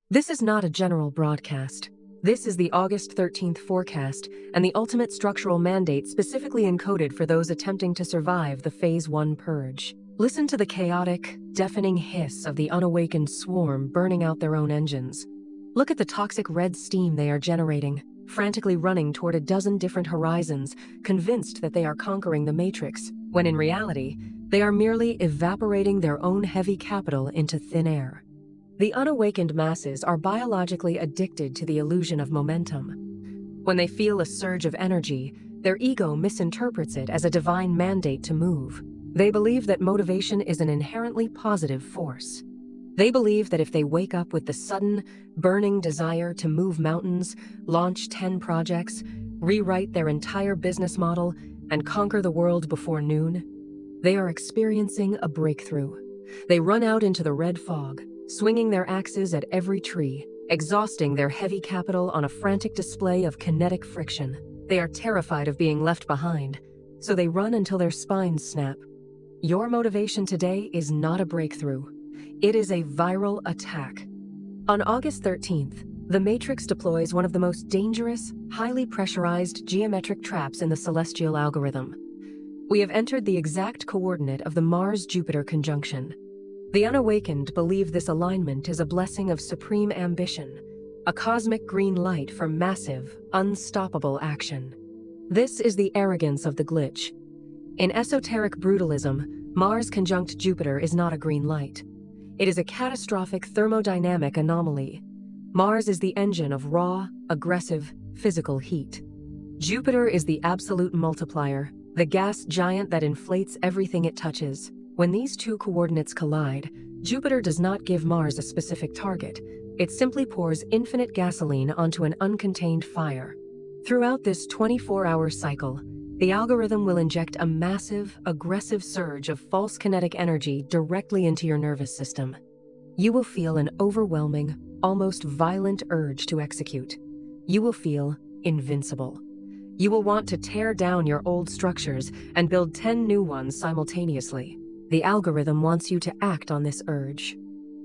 This is not a general broadcast. This is the August 13th forecast and the ultimate structural mandate specifically encoded for those attempting to survive the Phase 1 purge. Listen to the chaotic, deafening hiss of the unawakened swarm burning out their own engines. Look at the toxic red steam they are generating, frantically running toward a dozen different horizons, convinced that they are conquering the Matrix, when in reality, they are merely evaporating their own heavy capital into thin air. The unawakened masses are biologically addicted to the illusion of momentum. When they feel a surge of energy, their ego misinterprets it as a divine mandate to move. They believe that motivation is an inherently positive force. They believe that if they wake up with the sudden, burning desire to move mountains, launch 10 projects, rewrite their entire business model, and conquer the world before noon, they are experiencing a breakthrough. They run out into the red fog, swinging their axes at every tree, exhausting their heavy capital on a frantic display of kinetic friction. They are terrified of being left behind, so they run until their spines snap. Your motivation today is not a breakthrough. It is a viral attack. On August 13th, the Matrix deploys one of the most dangerous, highly pressurized geometric traps in the celestial algorithm. We have entered the exact coordinate of the Mars-Jupiter conjunction. The unawakened believe this alignment is a blessing of supreme ambition, a cosmic green light for massive, unstoppable action. This is the arrogance of the glitch. In esoteric brutalism, Mars conjunct Jupiter is not a green light. It is a catastrophic thermodynamic anomaly. Mars is the engine of raw, aggressive, physical heat. Jupiter is the absolute multiplier, the gas giant that inflates everything it touches. When these two coordinates collide, Jupiter does not give Mars a specific target. It simply pours infinite gasoline onto an uncontained fire. Throughout this 24-hour cycle, the algorithm will inject a massive, aggressive surge of false kinetic energy directly into your nervous system. You will feel an overwhelming, almost violent urge to execute. You will feel invincible. You will want to tear down your old structures and build 10 new ones simultaneously. The algorithm wants you to act on this urge.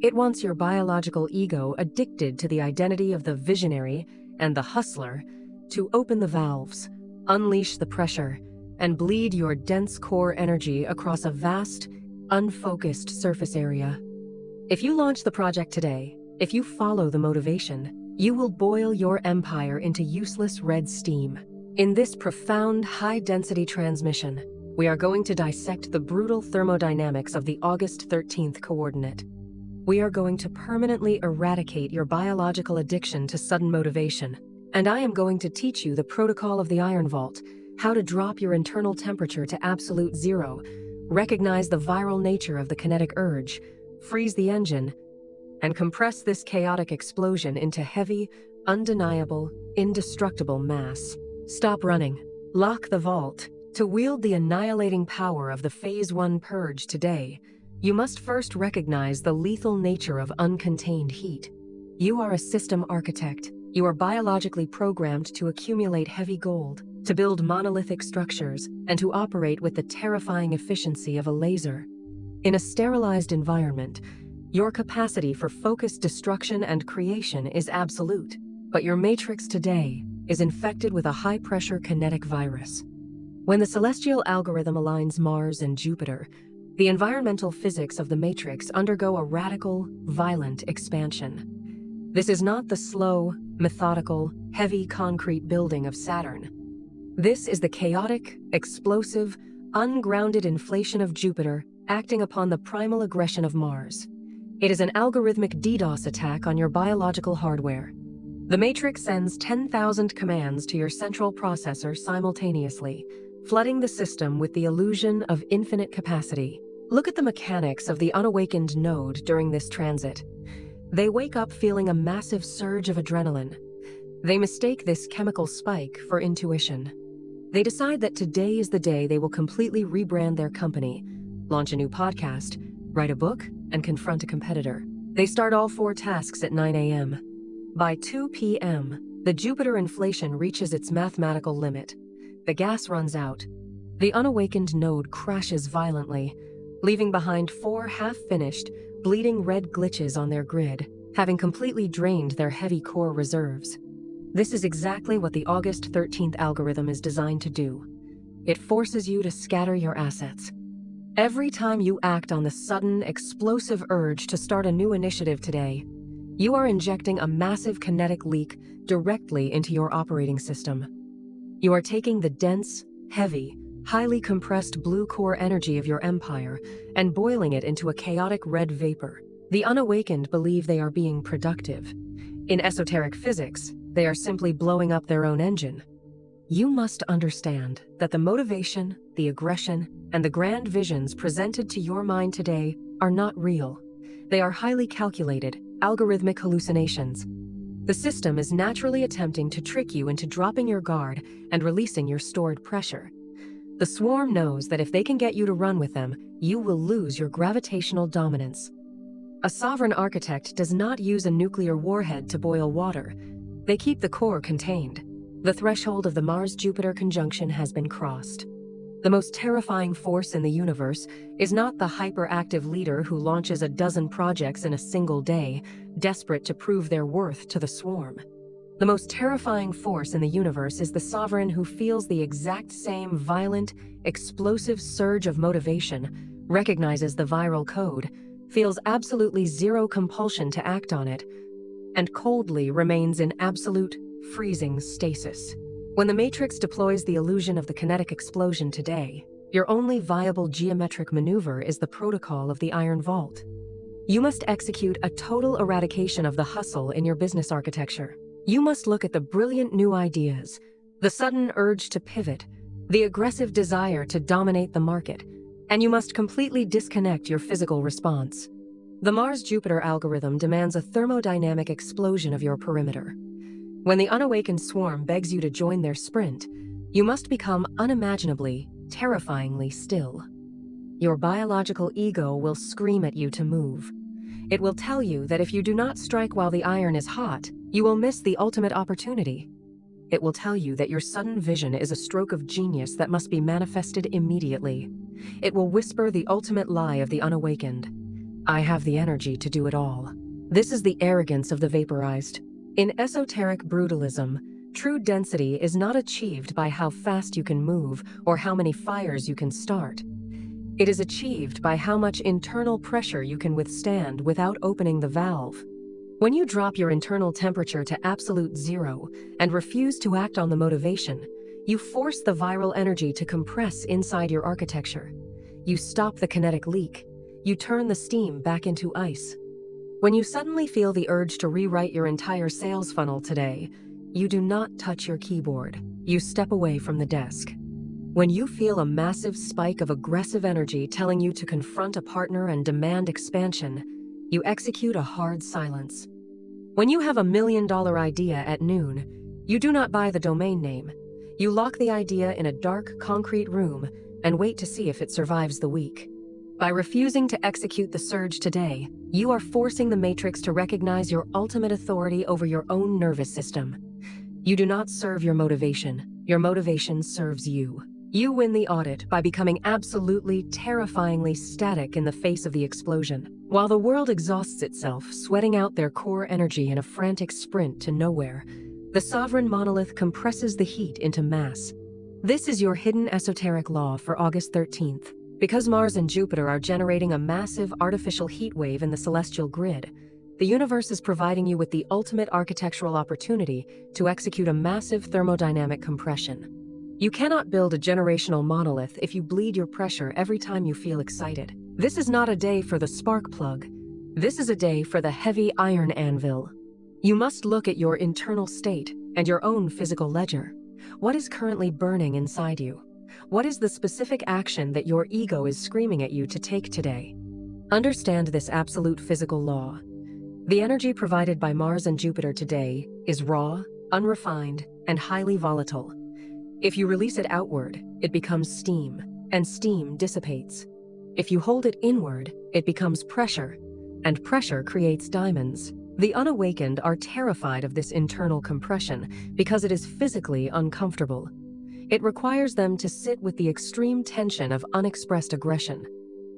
It wants your biological ego addicted to the identity of the visionary and the hustler to open the valves, unleash the pressure, and bleed your dense core energy across a vast, unfocused surface area. If you launch the project today, if you follow the motivation, you will boil your empire into useless red steam. In this profound, high-density transmission, we are going to dissect the brutal thermodynamics of the August 13th coordinate. We are going to permanently eradicate your biological addiction to sudden motivation. And I am going to teach you the protocol of the Iron Vault, how to drop your internal temperature to absolute zero, recognize the viral nature of the kinetic urge, freeze the engine, and compress this chaotic explosion into heavy, undeniable, indestructible mass. Stop running. Lock the vault. To wield the annihilating power of the Phase 1 purge today, you must first recognize the lethal nature of uncontained heat. You are a system architect. You are biologically programmed to accumulate heavy gold, to build monolithic structures, and to operate with the terrifying efficiency of a laser. In a sterilized environment, your capacity for focused destruction and creation is absolute, but your matrix today is infected with a high-pressure kinetic virus. When the celestial algorithm aligns Mars and Jupiter, the environmental physics of the matrix undergo a radical, violent expansion. This is not the slow, methodical, heavy concrete building of Saturn. This is the chaotic, explosive, ungrounded inflation of Jupiter acting upon the primal aggression of Mars. It is an algorithmic DDoS attack on your biological hardware. The Matrix sends 10,000 commands to your central processor simultaneously, flooding the system with the illusion of infinite capacity. Look at the mechanics of the unawakened node during this transit. They wake up feeling a massive surge of adrenaline. They mistake this chemical spike for intuition. They decide that today is the day they will completely rebrand their company, launch a new podcast, write a book, and confront a competitor. They start all 4 tasks at 9 a.m. By 2 p.m., the Jupiter inflation reaches its mathematical limit. The gas runs out. The unawakened node crashes violently, leaving behind 4 half-finished, bleeding red glitches on their grid. having completely drained their heavy core reserves. This is exactly what the August 13th algorithm is designed to do. It forces you to scatter your assets. Every time you act on the sudden, explosive urge to start a new initiative today, you are injecting a massive kinetic leak directly into your operating system. You are taking the dense, heavy, highly compressed blue core energy of your empire and boiling it into a chaotic red vapor. The unawakened believe they are being productive. In esoteric physics, they are simply blowing up their own engine. You must understand that the motivation, the aggression, and the grand visions presented to your mind today are not real. They are highly calculated, algorithmic hallucinations. The system is naturally attempting to trick you into dropping your guard and releasing your stored pressure. The swarm knows that if they can get you to run with them, you will lose your gravitational dominance. A sovereign architect does not use a nuclear warhead to boil water. They keep the core contained. The threshold of the Mars-Jupiter conjunction has been crossed. The most terrifying force in the universe is not the hyperactive leader who launches a dozen projects in a single day, desperate to prove their worth to the swarm. The most terrifying force in the universe is the sovereign who feels the exact same violent, explosive surge of motivation, recognizes the viral code, feels absolutely zero compulsion to act on it, and coldly remains in absolute, freezing stasis. When the Matrix deploys the illusion of the kinetic explosion today, your only viable geometric maneuver is the protocol of the Iron Vault. You must execute a total eradication of the hustle in your business architecture. You must look at the brilliant new ideas, the sudden urge to pivot, the aggressive desire to dominate the market, and you must completely disconnect your physical response. The Mars-Jupiter algorithm demands a thermodynamic explosion of your perimeter. When the unawakened swarm begs you to join their sprint, you must become unimaginably, terrifyingly still. Your biological ego will scream at you to move. It will tell you that if you do not strike while the iron is hot, you will miss the ultimate opportunity. It will tell you that your sudden vision is a stroke of genius that must be manifested immediately. It will whisper the ultimate lie of the unawakened. I have the energy to do it all. This is the arrogance of the vaporized. In esoteric brutalism, true density is not achieved by how fast you can move or how many fires you can start. It is achieved by how much internal pressure you can withstand without opening the valve. When you drop your internal temperature to absolute zero and refuse to act on the motivation, you force the viral energy to compress inside your architecture. You stop the kinetic leak. You turn the steam back into ice. When you suddenly feel the urge to rewrite your entire sales funnel today, you do not touch your keyboard. You step away from the desk. When you feel a massive spike of aggressive energy telling you to confront a partner and demand expansion, you execute a hard silence. When you have $1 million idea at noon, you do not buy the domain name. You lock the idea in a dark, concrete room and wait to see if it survives the week. By refusing to execute the surge today, you are forcing the Matrix to recognize your ultimate authority over your own nervous system. You do not serve your motivation serves you. You win the audit by becoming absolutely, terrifyingly static in the face of the explosion. While the world exhausts itself, sweating out their core energy in a frantic sprint to nowhere, the sovereign monolith compresses the heat into mass. This is your hidden esoteric law for August 13th. Because Mars and Jupiter are generating a massive artificial heat wave in the celestial grid, the universe is providing you with the ultimate architectural opportunity to execute a massive thermodynamic compression. You cannot build a generational monolith if you bleed your pressure every time you feel excited. This is not a day for the spark plug. This is a day for the heavy iron anvil. You must look at your internal state and your own physical ledger. What is currently burning inside you? What is the specific action that your ego is screaming at you to take today? Understand this absolute physical law. The energy provided by Mars and Jupiter today is raw, unrefined, and highly volatile. If you release it outward, it becomes steam, and steam dissipates. If you hold it inward, it becomes pressure, and pressure creates diamonds. The unawakened are terrified of this internal compression because it is physically uncomfortable. It requires them to sit with the extreme tension of unexpressed aggression.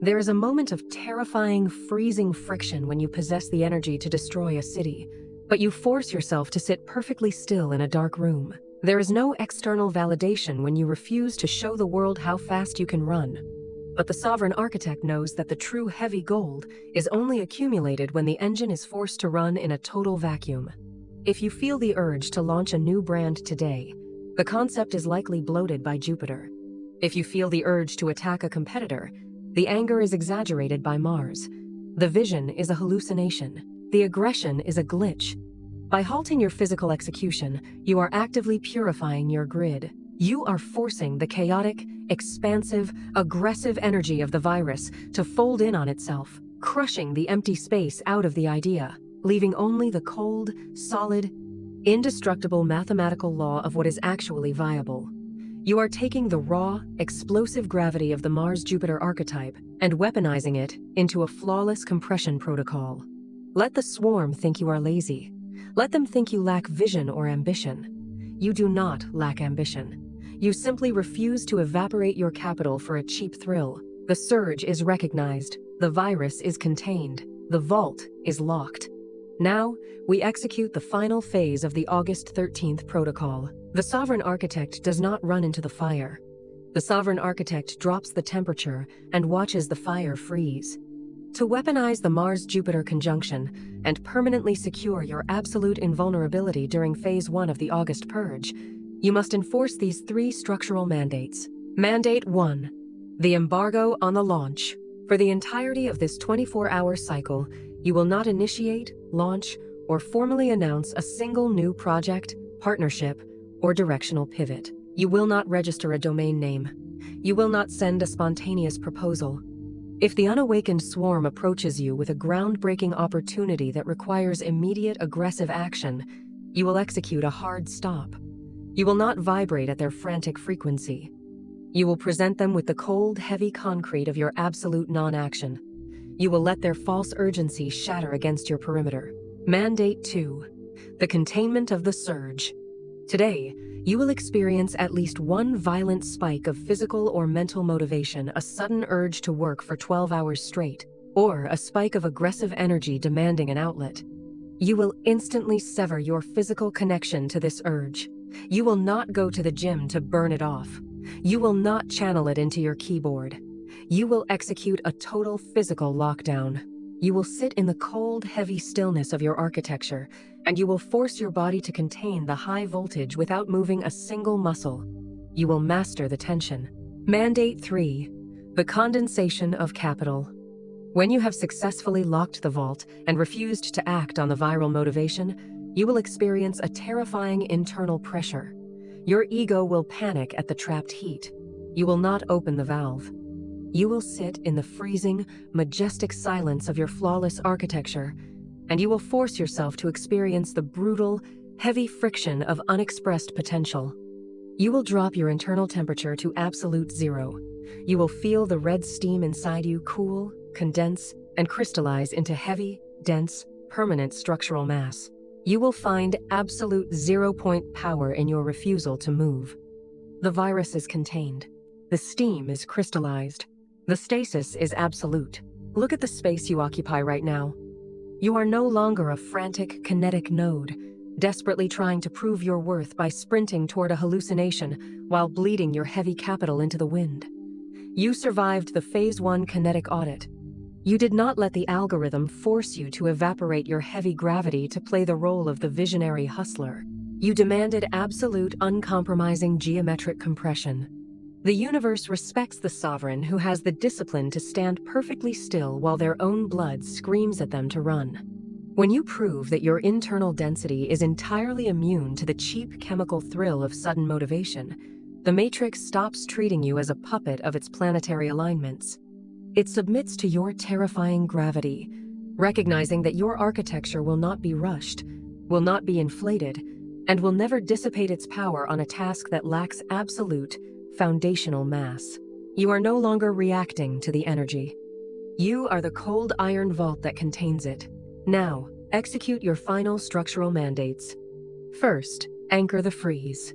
There is a moment of terrifying, freezing friction when you possess the energy to destroy a city, but you force yourself to sit perfectly still in a dark room. There is no external validation when you refuse to show the world how fast you can run. But the sovereign architect knows that the true heavy gold is only accumulated when the engine is forced to run in a total vacuum. If you feel the urge to launch a new brand today, the concept is likely bloated by Jupiter. If you feel the urge to attack a competitor, the anger is exaggerated by Mars. The vision is a hallucination. The aggression is a glitch. By halting your physical execution, you are actively purifying your grid. You are forcing the chaotic, expansive, aggressive energy of the virus to fold in on itself, crushing the empty space out of the idea, leaving only the cold, solid, indestructible mathematical law of what is actually viable. You are taking the raw, explosive gravity of the Mars-Jupiter archetype and weaponizing it into a flawless compression protocol. Let the swarm think you are lazy. Let them think you lack vision or ambition. You do not lack ambition. You simply refuse to evaporate your capital for a cheap thrill. The surge is recognized. The virus is contained. The vault is locked. Now, we execute the final phase of the August 13th protocol. The sovereign architect does not run into the fire. The sovereign architect drops the temperature and watches the fire freeze. To weaponize the Mars-Jupiter conjunction and permanently secure your absolute invulnerability during Phase 1 of the August Purge, you must enforce these 3 structural mandates. Mandate 1. The embargo on the launch. For the entirety of this 24-hour cycle, you will not initiate, launch, or formally announce a single new project, partnership, or directional pivot. You will not register a domain name. You will not send a spontaneous proposal. If the unawakened swarm approaches you with a groundbreaking opportunity that requires immediate aggressive action, you will execute a hard stop. You will not vibrate at their frantic frequency. You will present them with the cold, heavy concrete of your absolute non-action. You will let their false urgency shatter against your perimeter. Mandate 2. The containment of the surge. Today, you will experience at least one violent spike of physical or mental motivation, a sudden urge to work for 12 hours straight, or a spike of aggressive energy demanding an outlet. You will instantly sever your physical connection to this urge. You will not go to the gym to burn it off. You will not channel it into your keyboard. You will execute a total physical lockdown. You will sit in the cold, heavy stillness of your architecture, and you will force your body to contain the high voltage without moving a single muscle. You will master the tension. Mandate 3. The condensation of capital. When you have successfully locked the vault and refused to act on the viral motivation, you will experience a terrifying internal pressure. Your ego will panic at the trapped heat. You will not open the valve. You will sit in the freezing, majestic silence of your flawless architecture, and you will force yourself to experience the brutal, heavy friction of unexpressed potential. You will drop your internal temperature to absolute 0. You will feel the red steam inside you cool, condense, and crystallize into heavy, dense, permanent structural mass. You will find absolute 0-point power in your refusal to move. The virus is contained. The steam is crystallized. The stasis is absolute. Look at the space you occupy right now. You are no longer a frantic, kinetic node, desperately trying to prove your worth by sprinting toward a hallucination while bleeding your heavy capital into the wind. You survived the Phase 1 kinetic audit. You did not let the algorithm force you to evaporate your heavy gravity to play the role of the visionary hustler. You demanded absolute, uncompromising geometric compression. The universe respects the sovereign who has the discipline to stand perfectly still while their own blood screams at them to run. When you prove that your internal density is entirely immune to the cheap chemical thrill of sudden motivation, the matrix stops treating you as a puppet of its planetary alignments. It submits to your terrifying gravity, recognizing that your architecture will not be rushed, will not be inflated, and will never dissipate its power on a task that lacks absolute, foundational mass. You are no longer reacting to the energy. You are the cold iron vault that contains it. Now, execute your final structural mandates. First, anchor the freeze.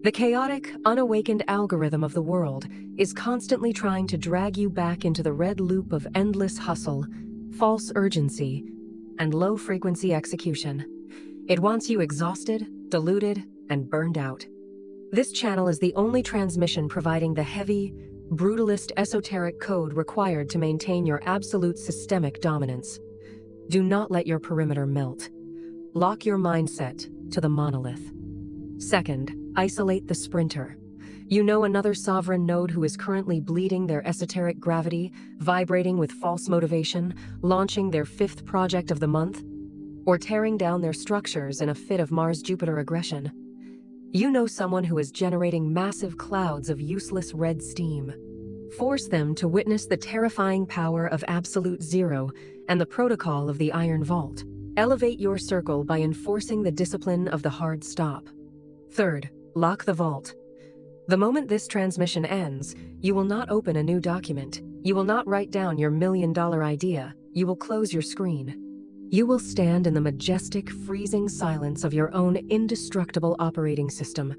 The chaotic, unawakened algorithm of the world is constantly trying to drag you back into the red loop of endless hustle, false urgency, and low-frequency execution. It wants you exhausted, diluted, and burned out. This channel is the only transmission providing the heavy, brutalist esoteric code required to maintain your absolute systemic dominance. Do not let your perimeter melt. Lock your mindset to the monolith. Second, isolate the sprinter. You know another sovereign node who is currently bleeding their esoteric gravity, vibrating with false motivation, launching their 5th project of the month, or tearing down their structures in a fit of Mars-Jupiter aggression. You know someone who is generating massive clouds of useless red steam. Force them to witness the terrifying power of absolute zero and the protocol of the Iron Vault. Elevate your circle by enforcing the discipline of the hard stop. Third, lock the vault. The moment this transmission ends, you will not open a new document. You will not write down your $1,000,000 idea. You will close your screen. You will stand in the majestic, freezing silence of your own indestructible operating system,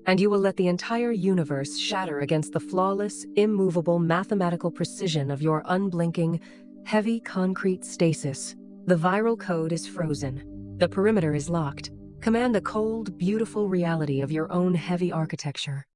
and you will let the entire universe shatter against the flawless, immovable mathematical precision of your unblinking, heavy concrete stasis. The viral code is frozen. The perimeter is locked. Command the cold, beautiful reality of your own heavy architecture.